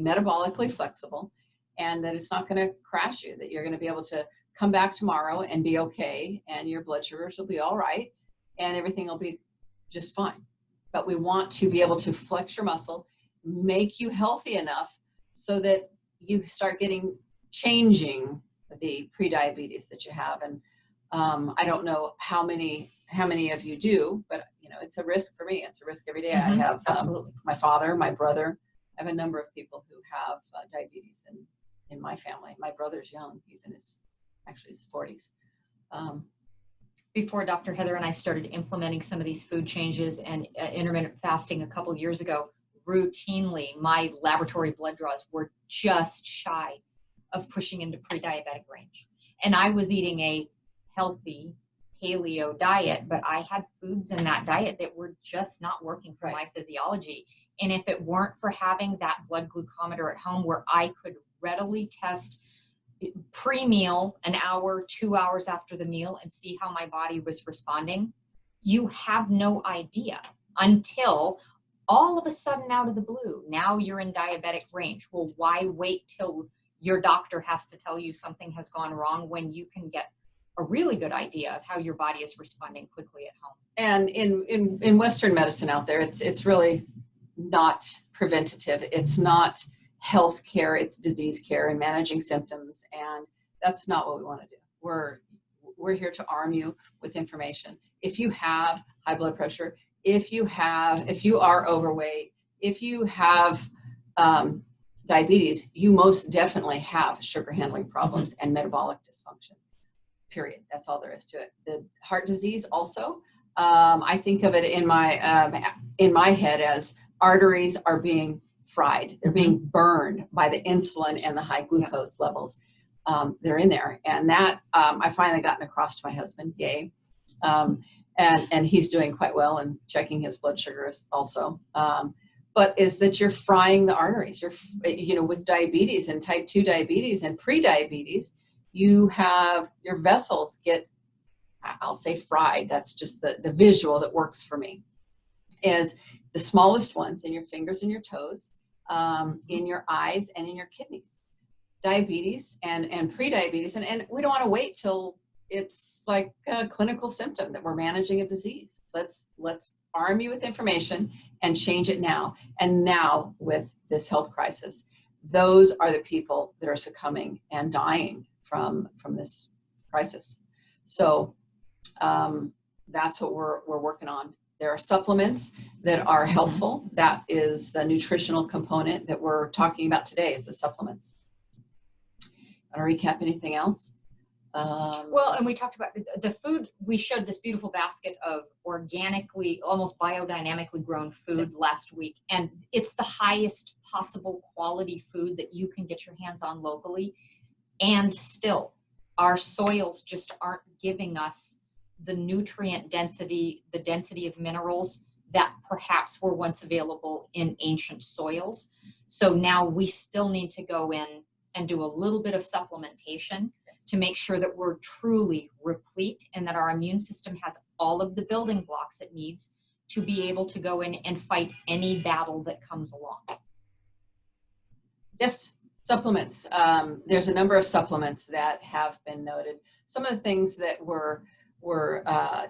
metabolically flexible, and that it's not going to crash you, that you're going to be able to come back tomorrow and be okay, and your blood sugars will be all right, and everything will be just fine. But we want to be able to flex your muscle, make you healthy enough so that you start changing the prediabetes that you have. And I don't know how many of you do, but it's a risk for me. It's a risk every day. I have my father, my brother. I have a number of people who have diabetes in my family. My brother's young. He's in his 40s. Before Dr. Heather and I started implementing some of these food changes and intermittent fasting a couple years ago, routinely my laboratory blood draws were just shy of pushing into pre-diabetic range. And I was eating a healthy paleo diet, but I had foods in that diet that were just not working for my physiology. And if it weren't for having that blood glucometer at home where I could readily test pre-meal, an hour, 2 hours after the meal, and see how my body was responding, you have no idea until all of a sudden, out of the blue, now you're in diabetic range. Well, why wait till your doctor has to tell you something has gone wrong when you can get a really good idea of how your body is responding quickly at home? And in Western medicine out there, it's really not preventative. It's not health care, it's disease care and managing symptoms. And that's not what we want to do. We're here to arm you with information. If you have high blood pressure, if you are overweight, if you have diabetes, you most definitely have sugar handling problems and metabolic dysfunction, period. That's all there is to it. The heart disease also, I think of it in my head as arteries are being fried. They're being burned by the insulin and the high glucose levels. They're in there. And that, I finally gotten across to my husband, yay. And he's doing quite well and checking his blood sugars also. But is that you're frying the arteries. With diabetes and type 2 diabetes and pre-diabetes, you have your vessels get, I'll say fried. That's just the visual that works for me, is the smallest ones in your fingers and your toes, in your eyes and in your kidneys. Diabetes and pre-diabetes. And we don't want to wait till it's like a clinical symptom that we're managing a disease. Let's arm you with information and change it now. And now with this health crisis, those are the people that are succumbing and dying from this crisis. So that's what we're working on. There are supplements that are helpful. That is the nutritional component that we're talking about today, is the supplements. Want to recap anything else? Well, and we talked about the food. We showed this beautiful basket of organically, almost biodynamically grown food last week. And it's the highest possible quality food that you can get your hands on locally. And still, our soils just aren't giving us the nutrient density, the density of minerals that perhaps were once available in ancient soils. So now we still need to go in and do a little bit of supplementation to make sure that we're truly replete and that our immune system has all of the building blocks it needs to be able to go in and fight any battle that comes along. Yes, supplements. There's a number of supplements that have been noted. Some of the things that were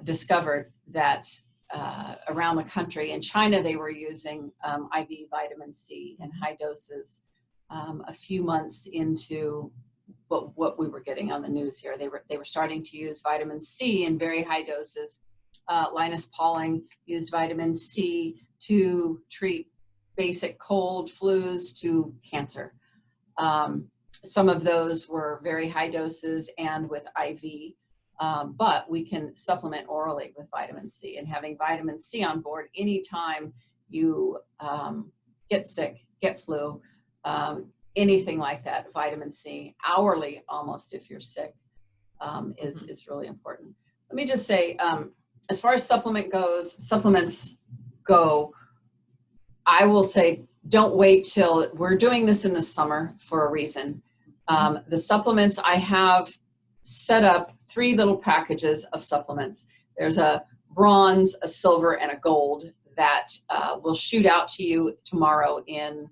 discovered that around the country. In China, they were using IV vitamin C in high doses a few months into what we were getting on the news here. They were starting to use vitamin C in very high doses. Linus Pauling used vitamin C to treat basic cold, flus to cancer. Some of those were very high doses and with IV, but we can supplement orally with vitamin C, and having vitamin C on board anytime you get sick, get flu, anything like that, vitamin C hourly almost if you're sick is really important. Let me just say, as far as supplements go, I will say don't wait till we're doing this in the summer for a reason. The supplements, I have set up 3 little packages of supplements. There's a bronze, a silver, and a gold that will shoot out to you tomorrow in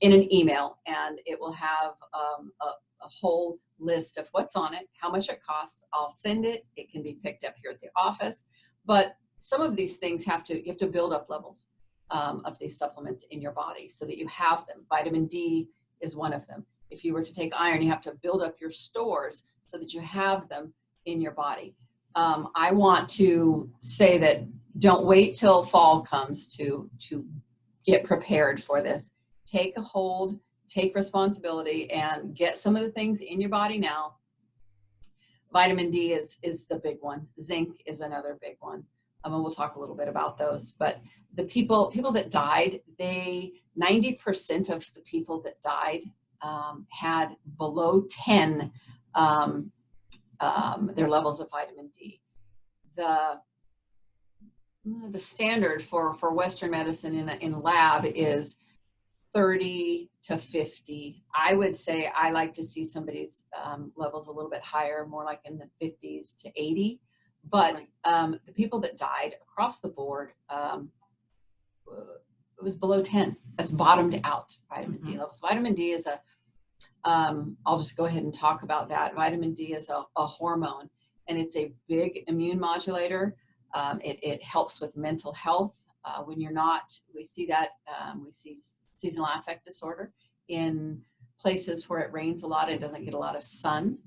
in an email, and it will have a whole list of what's on it, how much it costs. I'll send it. It can be picked up here at the office, but some of these things you have to build up levels of these supplements in your body so that you have them. Vitamin D is one of them. If you were to take iron, you have to build up your stores so that you have them in your body. I want to say that don't wait till fall comes to get prepared for this. Take a hold, take responsibility, and get some of the things in your body now. Vitamin D is the big one. Zinc is another big one. And we'll talk a little bit about those. But the people that died, 90% of the people that died had below 10 their levels of vitamin D. The standard for Western medicine in a lab is 30 to 50. I would say I like to see somebody's levels a little bit higher, more like in the 50s to 80. But the people that died across the board, it was below 10. That's bottomed out vitamin D levels. Vitamin D is I'll just go ahead and talk about that. Vitamin D is a hormone, and it's a big immune modulator. It helps with mental health. When you're not, we see seasonal affect disorder in places where it rains a lot. It doesn't get a lot of sun.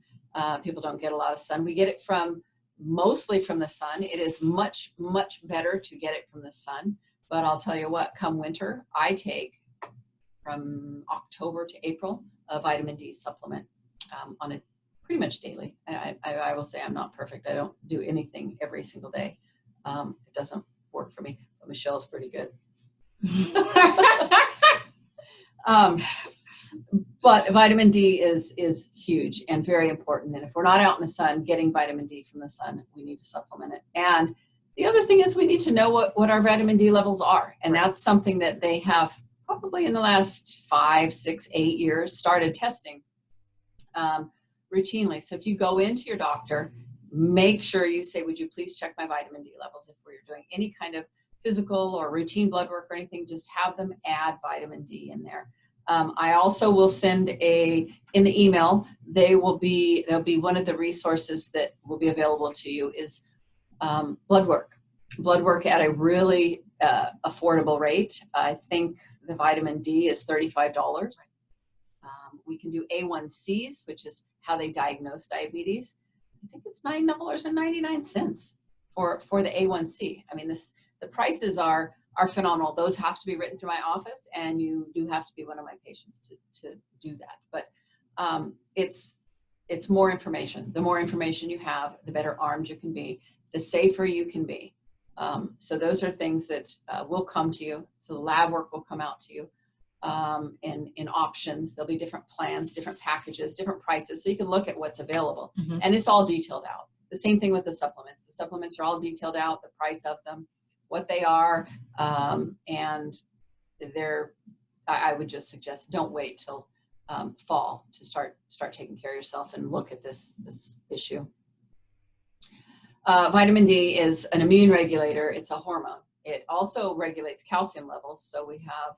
People don't get a lot of sun. We get it mostly from the sun. It is much, much better to get it from the sun. But I'll tell you what, come winter, I take from October to April a vitamin D supplement on it pretty much daily. And I will say I'm not perfect. I don't do anything every single day. It doesn't work for me, but Michelle's pretty good. But vitamin D is huge and very important. And if we're not out in the sun getting vitamin D from the sun, we need to supplement it. And the other thing is we need to know what our vitamin D levels are. And that's something that they have probably in the last 5, 6, 8 years started testing routinely. So if you go into your doctor, make sure you say, would you please check my vitamin D levels? If we're doing any kind of physical or routine blood work or anything, just have them add vitamin D in there. I also will send in the email, there'll be one of the resources that will be available to you is blood work at a really affordable rate. I think the vitamin D is $35. We can do A1Cs, which is how they diagnose diabetes. I think it's $9.99 for the A1C. I mean, the prices are phenomenal. Those have to be written through my office, and you do have to be one of my patients to do that. But it's more information. The more information you have, the better armed you can be, the safer you can be. So those are things that will come to you. So the lab work will come out to you in options. There'll be different plans, different packages, different prices. So you can look at what's available. And it's all detailed out. The same thing with the supplements. The supplements are all detailed out, the price of them, what they are, and I would just suggest don't wait till fall to start taking care of yourself and look at this issue. Vitamin D is an immune regulator. It's a hormone. It also regulates calcium levels. So we have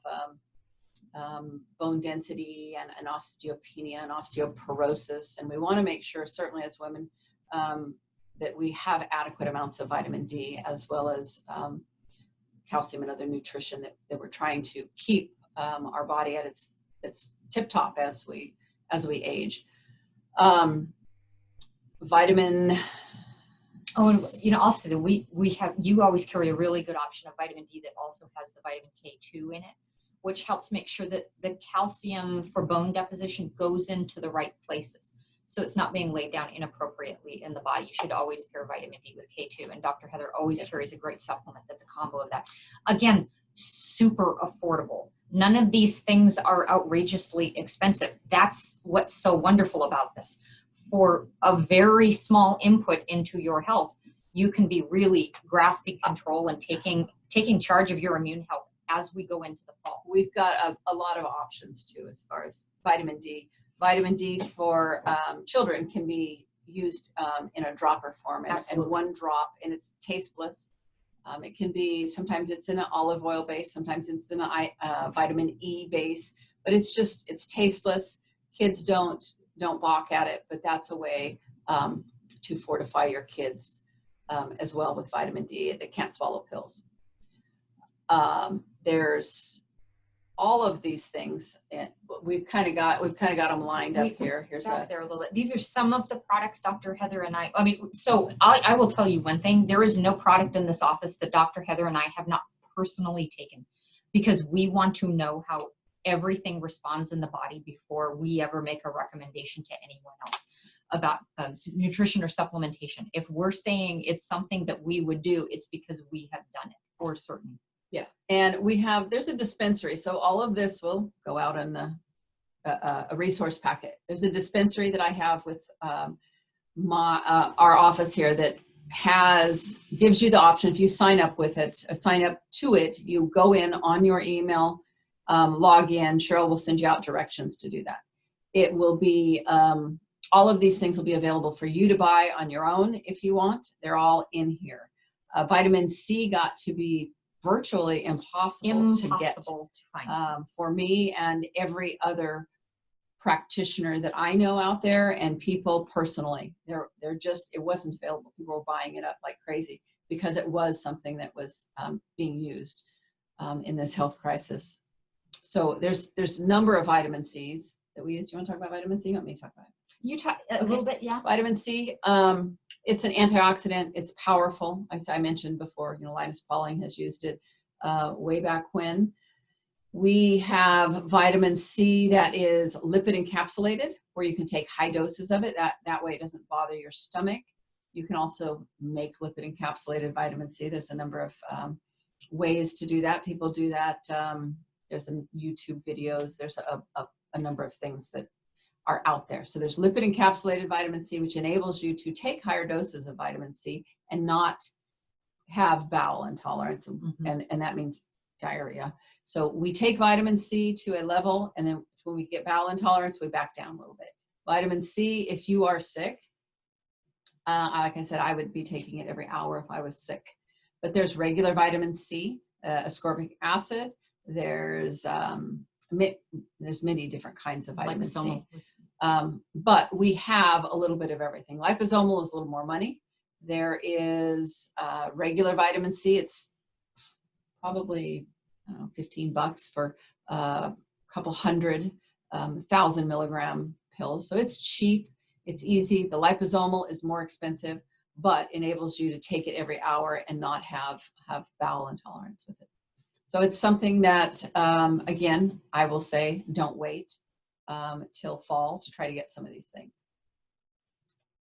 bone density and osteopenia and osteoporosis. And we want to make sure, certainly as women, that we have adequate amounts of vitamin D, as well as calcium and other nutrition that we're trying to keep our body at its tip top as we age. Vitamin. Oh, and also you always carry a really good option of vitamin D that also has the vitamin K2 in it, which helps make sure that the calcium for bone deposition goes into the right places. So it's not being laid down inappropriately in the body. You should always pair vitamin D with K2. And Dr. Heather always carries a great supplement that's a combo of that. Again, super affordable. None of these things are outrageously expensive. That's what's so wonderful about this. For a very small input into your health, you can be really grasping control and taking charge of your immune health as we go into the fall. We've got a lot of options too, as far as vitamin D. Vitamin D for children can be used in a dropper form, and one drop, and it's tasteless. It can be, sometimes it's in an olive oil base, sometimes it's in a vitamin E base, but but it's tasteless. Kids don't balk at it, but that's a way to fortify your kids as well with vitamin D. They can't swallow pills. There's all of these things, and we've kind of got them lined up here. Here's there a little bit. These are some of the products Dr. Heather and I mean, so I will tell you one thing. There is no product in this office that Dr. Heather and I have not personally taken, because we want to know how everything responds in the body before we ever make a recommendation to anyone else about nutrition or supplementation. If we're saying it's something that we would do, it's because we have done it for certain. Yeah, and there's a dispensary, so all of this will go out in a resource packet. There's a dispensary that I have with our office here that gives you the option. If you sign up to it, you go in on your email, log in. Cheryl will send you out directions to do that. It will be all of these things will be available for you to buy on your own if you want. They're all in here. Vitamin C got to be virtually impossible to get find. For me and every other practitioner that I know out there, and people personally. It wasn't available. People were buying it up like crazy because it was something that was being used in this health crisis. So there's a number of vitamin C's that we use. Do you want to talk about vitamin C? You want me to talk about it? You talk a little bit, yeah. Vitamin C, it's an antioxidant. It's powerful. As I mentioned before, Linus Pauling has used it way back when. We have vitamin C that is lipid encapsulated, where you can take high doses of it. That way it doesn't bother your stomach. You can also make lipid encapsulated vitamin C. There's a number of ways to do that. People do that. There's some YouTube videos. There's a number of things that are out there. So there's lipid encapsulated vitamin C, which enables you to take higher doses of vitamin C and not have bowel intolerance. And that means diarrhea. So we take vitamin C to a level, and then when we get bowel intolerance, we back down a little bit. Vitamin C, if you are sick, like I said, I would be taking it every hour if I was sick. But there's regular vitamin C, ascorbic acid. There's many different kinds of vitamin C. But we have a little bit of everything. Liposomal is a little more money. There is regular vitamin C. It's probably $15 for a couple hundred 1,000 milligram pills. So it's cheap. It's easy. The liposomal is more expensive, but enables you to take it every hour and not have bowel intolerance with it. So it's something that, again, I will say, don't wait till fall to try to get some of these things.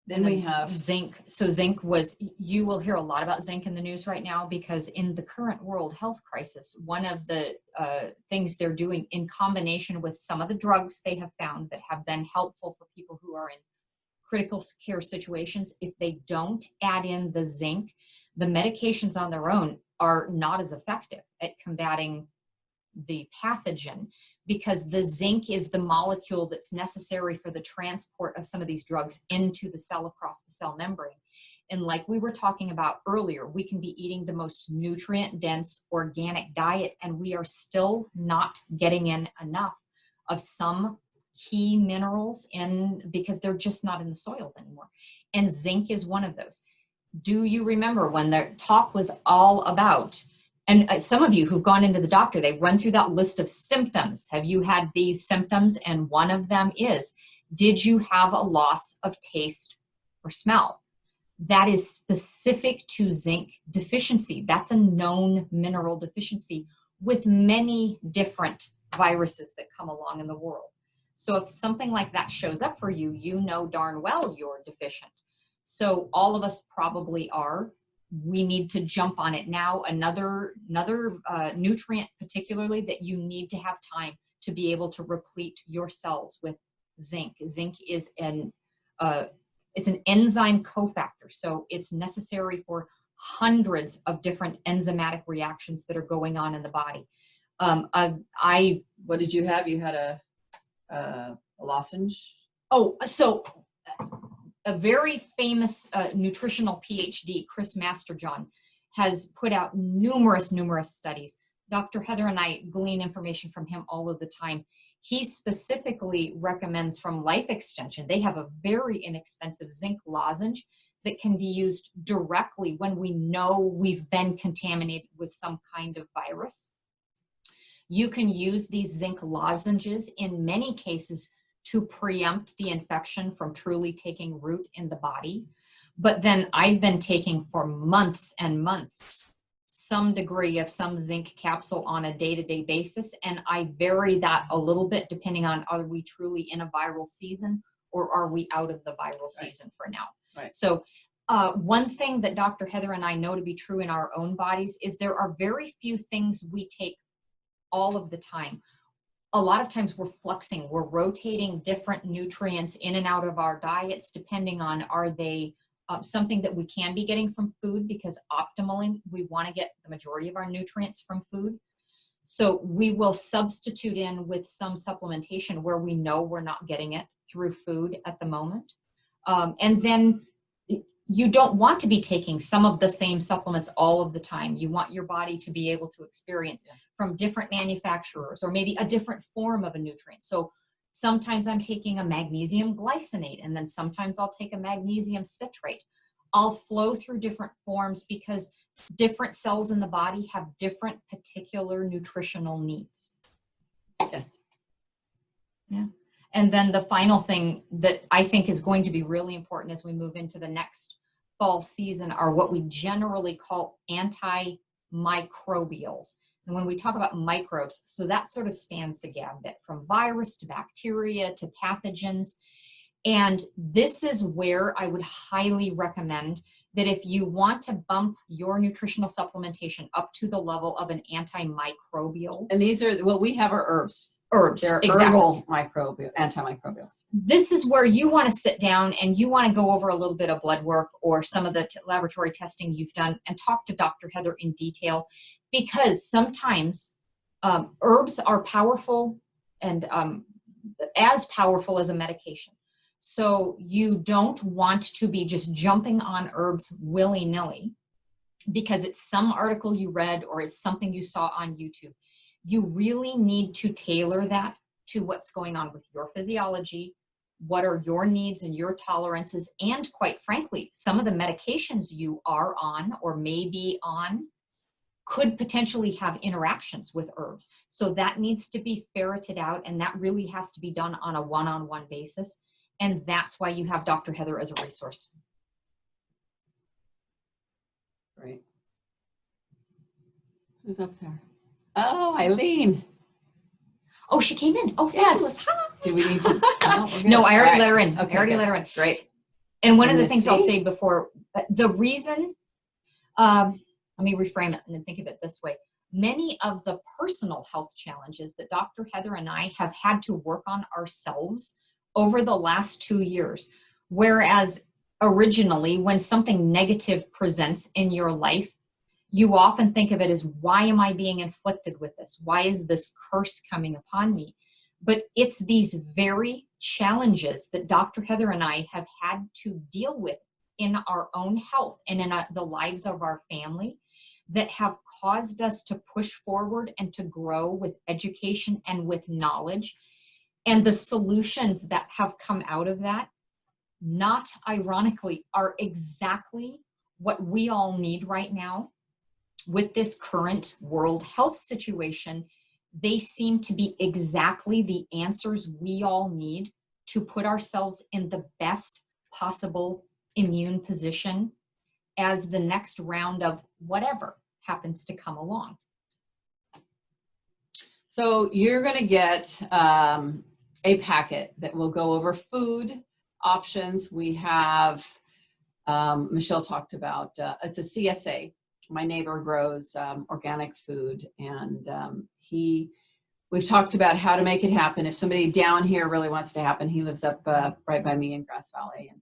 Then we have zinc. So zinc you will hear a lot about zinc in the news right now, because in the current world health crisis, one of the things they're doing in combination with some of the drugs they have found that have been helpful for people who are in critical care situations, if they don't add in the zinc, the medications on their own are not as effective at combating the pathogen, because the zinc is the molecule that's necessary for the transport of some of these drugs into the cell, across the cell membrane. And like we were talking about earlier, we can be eating the most nutrient-dense organic diet, and we are still not getting in enough of some key minerals because they're just not in the soils anymore. And zinc is one of those. Do you remember when the talk was all about, and some of you who've gone into the doctor, they run through that list of symptoms. Have you had these symptoms? And one of them is, did you have a loss of taste or smell? That is specific to zinc deficiency. That's a known mineral deficiency with many different viruses that come along in the world. So if something like that shows up for you, you know darn well you're deficient. So all of us probably are. We need to jump on it now. Another nutrient particularly that you need to have time to be able to replete your cells with zinc. Zinc is it's an enzyme cofactor, so it's necessary for hundreds of different enzymatic reactions that are going on in the body. What did you have? You had a lozenge? Oh, so a very famous nutritional PhD, Chris Masterjohn, has put out numerous studies. Dr. Heather and I glean information from him all of the time. He specifically recommends from Life Extension, they have a very inexpensive zinc lozenge that can be used directly when we know we've been contaminated with some kind of virus. You can use these zinc lozenges in many cases to preempt the infection from truly taking root in the body. But then I've been taking for months and months some degree of some zinc capsule on a day-to-day basis, and I vary that a little bit depending on, are we truly in a viral season or are we out of the viral season for now? Right. So one thing that Dr. Heather and I know to be true in our own bodies is there are very few things we take all of the time. A lot of times we're fluxing, we're rotating different nutrients in and out of our diets depending on, are they something that we can be getting from food, because optimally we want to get the majority of our nutrients from food. So we will substitute in with some supplementation where we know we're not getting it through food at the moment. And then you don't want to be taking some of the same supplements all of the time. You want your body to be able to experience from different manufacturers or maybe a different form of a nutrient. So sometimes I'm taking a magnesium glycinate, and then sometimes I'll take a magnesium citrate. I'll flow through different forms because different cells in the body have different particular nutritional needs. Yes. Yeah. And then the final thing that I think is going to be really important as we move into the next fall season are what we generally call antimicrobials. And when we talk about microbes, so that sort of spans the gambit from virus to bacteria to pathogens. And this is where I would highly recommend that if you want to bump your nutritional supplementation up to the level of an antimicrobial. And these are, what we have are herbs. Herbs, They're exactly. herbal antimicrobials. This is where you want to sit down and you want to go over a little bit of blood work or some of the laboratory testing you've done and talk to Dr. Heather in detail, because sometimes herbs are powerful and as powerful as a medication. So you don't want to be just jumping on herbs willy-nilly because it's some article you read or it's something you saw on YouTube. You really need to tailor that to what's going on with your physiology, what are your needs and your tolerances, and quite frankly, some of the medications you are on or may be on could potentially have interactions with herbs. So that needs to be ferreted out, and that really has to be done on a one-on-one basis. And that's why you have Dr. Heather as a resource. Great. Who's up there? Oh, Eileen. Oh, she came in. Oh, Yes. fabulous. Hi. Do we need to? No, I already All right. let her in. Okay, I already good. let her in. Great. And one of the And things I'll Misty? say before, the reason, let me reframe it and then think of it this way. Many of the personal health challenges that Dr. Heather and I have had to work on ourselves over the last 2 years, whereas originally when something negative presents in your life, you often think of it as, why am I being inflicted with this? Why is this curse coming upon me? But it's these very challenges that Dr. Heather and I have had to deal with in our own health and in the lives of our family that have caused us to push forward and to grow with education and with knowledge. And the solutions that have come out of that, not ironically, are exactly what we all need right now. With this current world health situation, they seem to be exactly the answers we all need to put ourselves in the best possible immune position as the next round of whatever happens to come along. So you're going to get a packet that will go over food options. We have, Michelle talked about, it's a CSA. My neighbor grows organic food, and we've talked about how to make it happen. If somebody down here really wants to happen, he lives up right by me in Grass Valley, and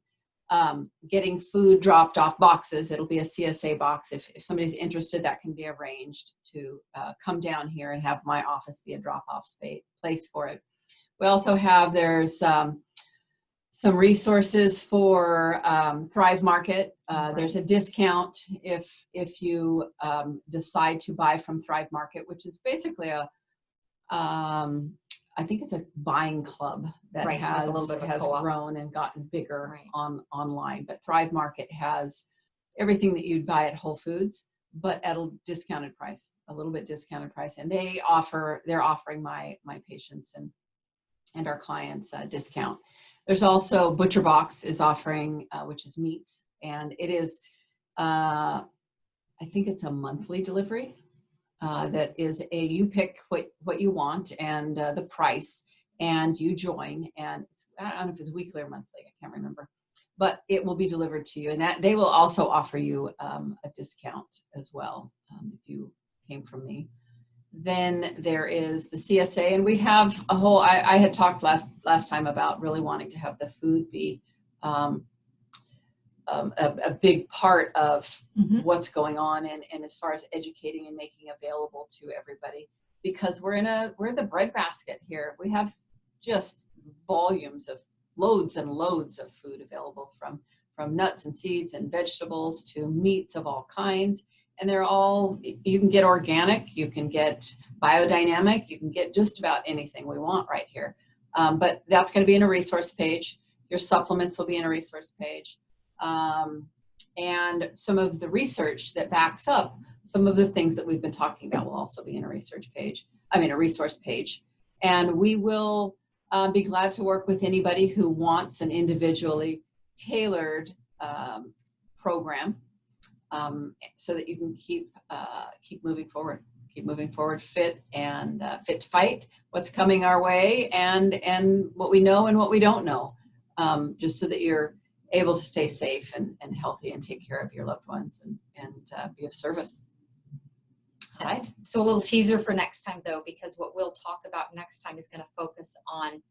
getting food dropped off boxes, it'll be a CSA box. If somebody's interested, that can be arranged to come down here and have my office be a drop-off place for it. We also have, there's some resources for Thrive Market. There's a discount if you decide to buy from Thrive Market, which is basically a I think it's a buying club that Right, like a little bit of a has co-op. grown and gotten bigger Right. online. But Thrive Market has everything that you'd buy at Whole Foods, but at a discounted price, a little bit discounted price. And they're offering my patients and our clients a discount. There's also Butcher Box is offering, which is meats, and it is, I think it's a monthly delivery. That is you pick what you want and the price, and you join, and I don't know if it's weekly or monthly, I can't remember, but it will be delivered to you, and that they will also offer you a discount as well if you came from me. Then there is the CSA, and we have a whole, I had talked last time about really wanting to have the food be a big part of what's going on, and as far as educating and making available to everybody, because we're the breadbasket here. We have just volumes of loads and loads of food available, from nuts and seeds and vegetables to meats of all kinds. And they're all, you can get organic, you can get biodynamic, you can get just about anything we want right here. But that's going to be in a resource page. Your supplements will be in a resource page. And some of the research that backs up some of the things that we've been talking about will also be in a resource page. And we will be glad to work with anybody who wants an individually tailored program, so that you can keep moving forward, fit to fight what's coming our way, and what we know and what we don't know, just so that you're able to stay safe and healthy and take care of your loved ones and be of service. All right. So a little teaser for next time, though, because what we'll talk about next time is going to focus on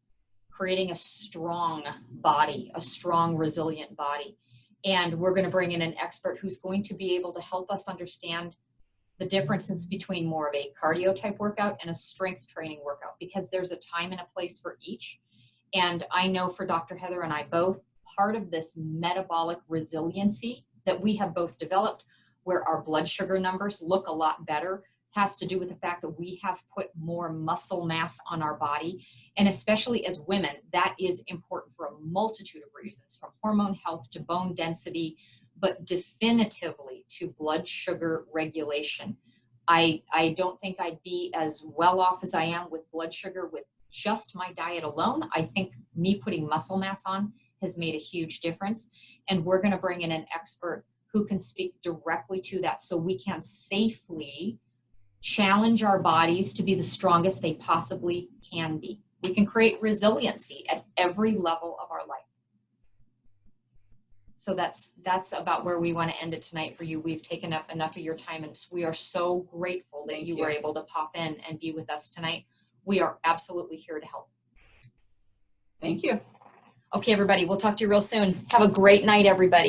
creating a strong body, a strong, resilient body. And we're going to bring in an expert who's going to be able to help us understand the differences between more of a cardio type workout and a strength training workout, because there's a time and a place for each. And I know for Dr. Heather and I both, part of this metabolic resiliency that we have both developed, where our blood sugar numbers look a lot better, has to do with the fact that we have put more muscle mass on our body. And especially as women, that is important for a multitude of reasons, from hormone health to bone density, but definitively to blood sugar regulation. I don't think I'd be as well off as I am with blood sugar with just my diet alone. I think me putting muscle mass on has made a huge difference. And we're going to bring in an expert who can speak directly to that, so we can safely challenge our bodies to be the strongest they possibly can be. We can create resiliency at every level of our life. So that's about where we want to end it tonight for you. We've taken up enough of your time, and we are so grateful that you were able to pop in and be with us tonight. We are absolutely here to help. Thank you. Okay, everybody, we'll talk to you real soon. Have a great night, everybody.